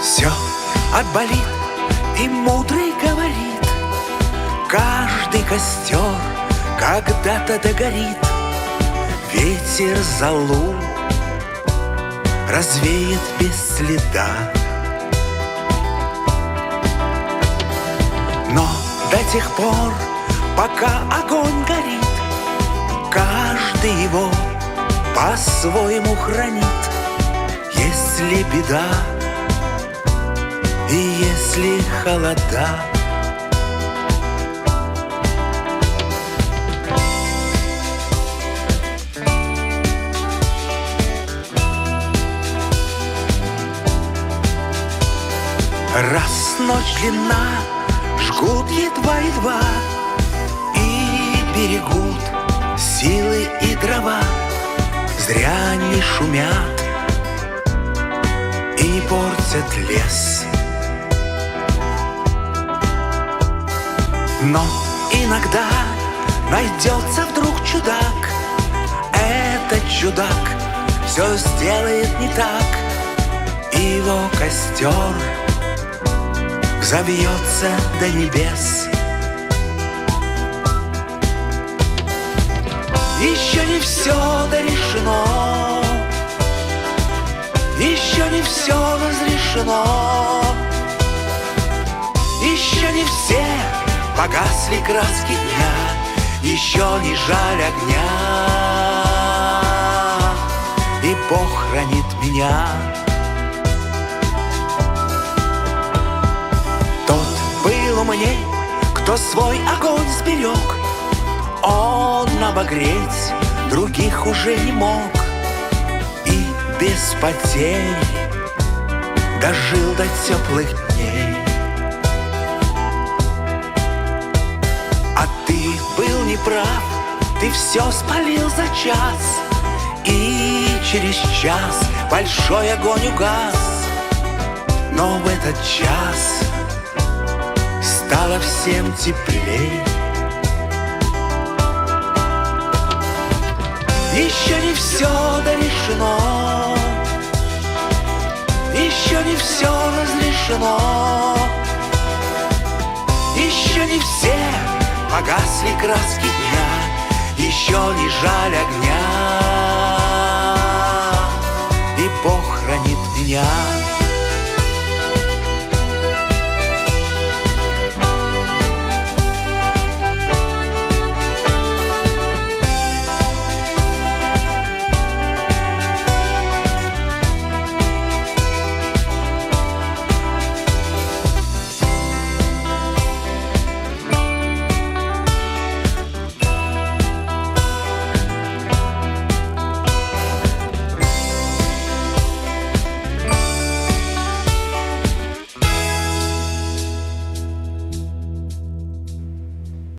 Все отболит, и мудрый говорит: каждый костер когда-то догорит. Ветер золу развеет без следа. Но до тех пор, пока огонь горит, каждый его по-своему хранит. Если беда и если холода, раз ночь длинна, жгут едва-едва и берегут силы и дрова. Зря не шумят и не портят лес. Но иногда найдется вдруг чудак. Этот чудак все сделает не так, и его костер взовьется до небес. Еще не все дорешено, еще не все разрешено, еще не все погасли краски дня, еще не жаль огня, и Бог хранит меня. Тот был умней, кто свой огонь сберег, он обогреть других уже не мог, и без потерь дожил до теплых дней. А ты был неправ, ты все спалил за час, и через час большой огонь угас. Но в этот час стало всем теплей. Еще не все дорешено, еще не все разрешено, еще не все погасли краски дня, еще не жаль огня, и Бог хранит меня.